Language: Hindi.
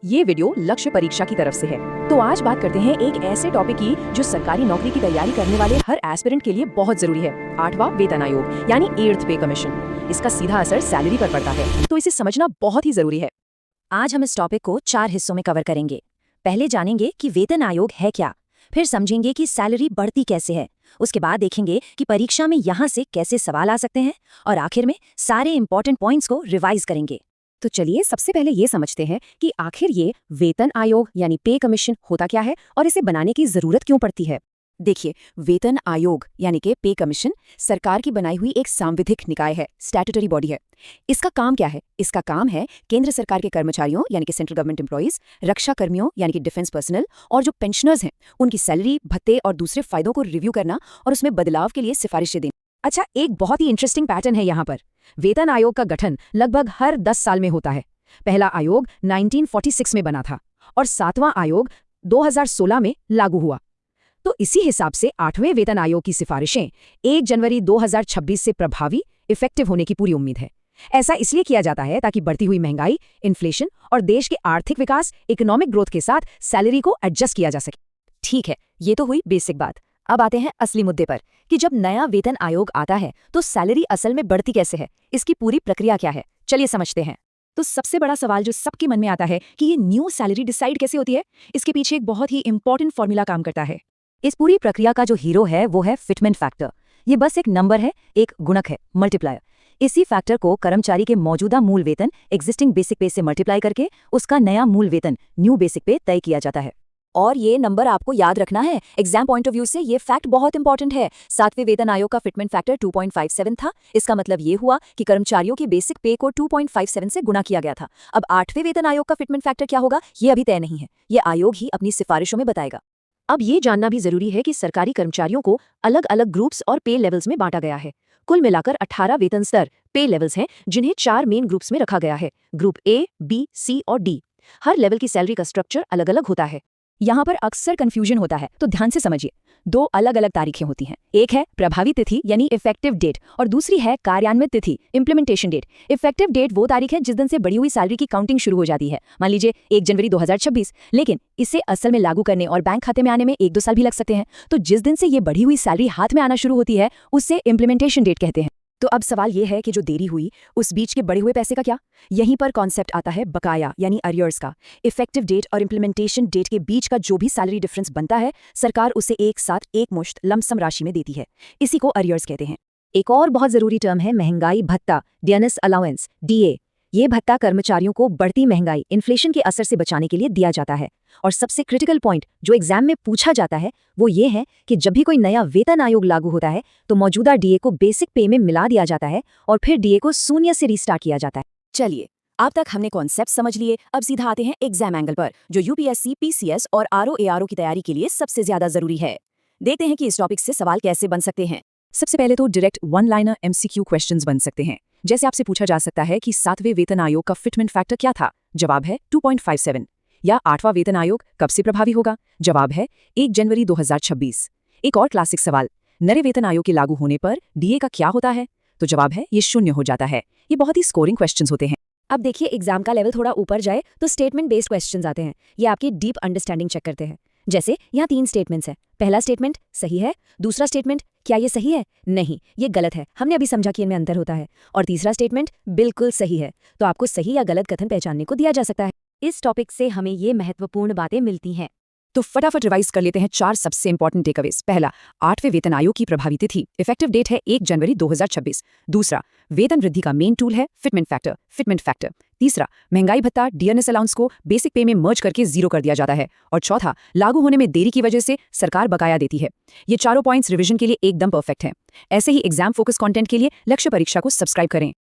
ये वीडियो लक्ष्य परीक्षा की तरफ से है। तो आज बात करते हैं एक ऐसे टॉपिक की जो सरकारी नौकरी की तैयारी करने वाले हर एस्पिरेंट के लिए बहुत जरूरी है। 8वां वेतन आयोग यानी 8th पे कमीशन। इसका सीधा असर सैलरी पर पड़ता है, तो इसे समझना बहुत ही जरूरी है। आज हम इस टॉपिक को 4 हिस्सों में कवर करेंगे। पहले जानेंगे कि वेतन आयोग है क्या, फिर समझेंगे कि सैलरी बढ़ती कैसे है, उसके बाद देखेंगे कि परीक्षा में यहाँ से कैसे सवाल आ सकते हैं, और आखिर में सारे इंपॉर्टेंट पॉइंट्स को रिवाइज करेंगे। तो चलिए सबसे पहले ये समझते हैं कि आखिर ये वेतन आयोग यानी पे कमीशन होता क्या है और इसे बनाने की जरूरत क्यों पड़ती है। देखिए, वेतन आयोग यानी कि पे कमीशन सरकार की बनाई हुई एक सांविधिक निकाय है, स्टैट्यूटरी बॉडी है। इसका काम क्या है? इसका काम है केंद्र सरकार के कर्मचारियों यानी कि सेंट्रल गवर्नमेंट एम्प्लॉइज, रक्षा कर्मियों यानी कि डिफेंस पर्सनल और जो पेंशनर्स हैं उनकी सैलरी, भत्ते और दूसरे फायदों को रिव्यू करना और उसमें बदलाव के लिए सिफारिशें देना। अच्छा, एक बहुत ही इंटरेस्टिंग पैटर्न है यहाँ पर। वेतन आयोग का गठन लगभग हर 10 साल में होता है। पहला आयोग 1946 में बना था और 7वां आयोग 2016 में लागू हुआ। तो इसी हिसाब से 8वें वेतन आयोग की सिफारिशें 1 जनवरी 2026 से प्रभावी इफेक्टिव होने की पूरी उम्मीद है। ऐसा इसलिए किया जाता है ताकि बढ़ती हुई महंगाई, इन्फ्लेशन और देश के आर्थिक विकास, इकोनॉमिक ग्रोथ के साथ सैलरी को एडजस्ट किया जा सके। ठीक है, ये तो हुई बेसिक बात। अब आते हैं असली मुद्दे पर कि जब नया वेतन आयोग आता है तो सैलरी असल में बढ़ती कैसे है, इसकी पूरी प्रक्रिया क्या है, चलिए समझते हैं। तो सबसे बड़ा सवाल जो सबके मन में आता है कि ये न्यू सैलरी डिसाइड कैसे होती है। इसके पीछे एक बहुत ही इंपॉर्टेंट फॉर्मूला काम करता है। इस पूरी प्रक्रिया का जो हीरो है वो है फिटमेंट फैक्टर। ये बस एक नंबर है, एक गुणक है, मल्टीप्लायर। इसी फैक्टर को कर्मचारी के मौजूदा मूल वेतन एग्जिस्टिंग बेसिक पे से मल्टीप्लाई करके उसका नया मूल वेतन न्यू बेसिक पे तय किया जाता है। और ये नंबर आपको याद रखना है, एग्जाम पॉइंट ऑफ व्यू से ये फैक्ट बहुत इंपॉर्टेंट है। 7वें वेतन आयोग का फिटमेंट फैक्टर 2.57 था। इसका मतलब ये हुआ कि कर्मचारियों के बेसिक पे को 2.57 से गुणा किया गया था। अब 8वें वेतन आयोग का फिटमेंट फैक्टर क्या होगा, ये अभी तय नहीं है। ये आयोग ही अपनी सिफारिशों में बताएगा। अब ये जानना भी जरूरी है कि सरकारी कर्मचारियों को अलग अलग ग्रुप्स और पे लेवल्स में बांटा गया है। कुल मिलाकर 18 वेतन स्तर पे लेवल्स हैं, जिन्हें 4 मेन ग्रुप्स में रखा गया है, ग्रुप ए, बी, सी और डी। हर लेवल की सैलरी का स्ट्रक्चर अलग अलग होता है। यहाँ पर अक्सर कंफ्यूजन होता है, तो ध्यान से समझिए। 2 अलग अलग तारीखें होती हैं। एक है प्रभावी तिथि यानी इफेक्टिव डेट और दूसरी है कार्यान्वित तिथि, इंप्लीमेंटेशन डेट। इफेक्टिव डेट वो तारीख है जिस दिन से बढ़ी हुई सैलरी की काउंटिंग शुरू हो जाती है। मान लीजिए 1 जनवरी 2026, लेकिन इसे असल में लागू करने और बैंक खाते में आने में 1-2 साल भी लग सकते हैं। तो जिस दिन से ये बढ़ी हुई सैलरी हाथ में आना शुरू होती है उससे इंप्लीमेंटेशन डेट कहते हैं। तो अब सवाल ये है कि जो देरी हुई उस बीच के बढ़े हुए पैसे का क्या? यहीं पर कॉन्सेप्ट आता है बकाया यानी अरियर्स का। इफेक्टिव डेट और इंप्लीमेंटेशन डेट के बीच का जो भी सैलरी डिफरेंस बनता है, सरकार उसे एक साथ एक मुश्त लमसम राशि में देती है। इसी को अरियर्स कहते हैं। एक और बहुत जरूरी टर्म है महंगाई भत्ता, डियनेस अलाउंस, डीए। ये भत्ता कर्मचारियों को बढ़ती महंगाई, इन्फ्लेशन के असर से बचाने के लिए दिया जाता है। और सबसे क्रिटिकल पॉइंट जो एग्जाम में पूछा जाता है वो ये है कि जब भी कोई नया वेतन आयोग लागू होता है तो मौजूदा डीए को बेसिक पे में मिला दिया जाता है और फिर डीए को शून्य से रीस्टार्ट किया जाता है। चलिए, अब तक हमने कॉन्सेप्ट समझ लिए। अब सीधा आते हैं एग्जाम एंगल पर, जो यूपीएससी, पीसीएस और आरओ एआरओ की तैयारी के लिए सबसे ज्यादा जरूरी है। देखते हैं कि इस टॉपिक से सवाल कैसे बन सकते हैं। सबसे पहले तो डायरेक्ट 1 लाइनर एमसीक्यू क्वेश्चंस बन सकते हैं। जैसे आपसे पूछा जा सकता है कि 7वें वेतन आयोग का फिटमेंट फैक्टर क्या था? जवाब है 2.57। या 8वां वेतन आयोग कब से प्रभावी होगा? जवाब है 1 जनवरी 2026। एक और क्लासिक सवाल, नए वेतन आयोग के लागू होने पर डीए का क्या होता है? तो जवाब है ये 0 हो जाता है। ये बहुत ही स्कोरिंग क्वेश्चंस होते हैं। अब देखिए, एग्जाम का लेवल थोड़ा ऊपर जाए तो स्टेटमेंट बेस्ड क्वेश्चंस आते हैं। ये आपकी डीप अंडरस्टैंडिंग चेक करते हैं। जैसे यहाँ 3 स्टेटमेंट्स हैं। पहला स्टेटमेंट सही है, दूसरा स्टेटमेंट क्या ये सही है? नहीं, ये गलत है, हमने अभी समझा कि इनमें अंतर होता है। और तीसरा स्टेटमेंट बिल्कुल सही है। तो आपको सही या गलत कथन पहचानने को दिया जा सकता है। इस टॉपिक से हमें ये महत्वपूर्ण बातें मिलती हैं। तो फटाफट रिवाइज कर लेते हैं 4 सबसे इंपॉर्टेंट टेकअवेज। पहला, 8वें वेतन आयोग की प्रभावी तिथि, इफेक्टिव डेट है 1 जनवरी 2026। दूसरा, वेतन वृद्धि का मेन टूल है फिटमेंट फैक्टर। तीसरा, महंगाई भत्ता डीएनएस अलाउंस को बेसिक पे में मर्ज करके 0 कर दिया जाता है। और चौथा, लागू होने में देरी की वजह से सरकार बकाया देती है। ये चारों पॉइंट्स रिवीजन के लिए एकदम परफेक्ट हैं। ऐसे ही एग्जाम फोकस कंटेंट के लिए लक्ष्य परीक्षा को सब्सक्राइब करें।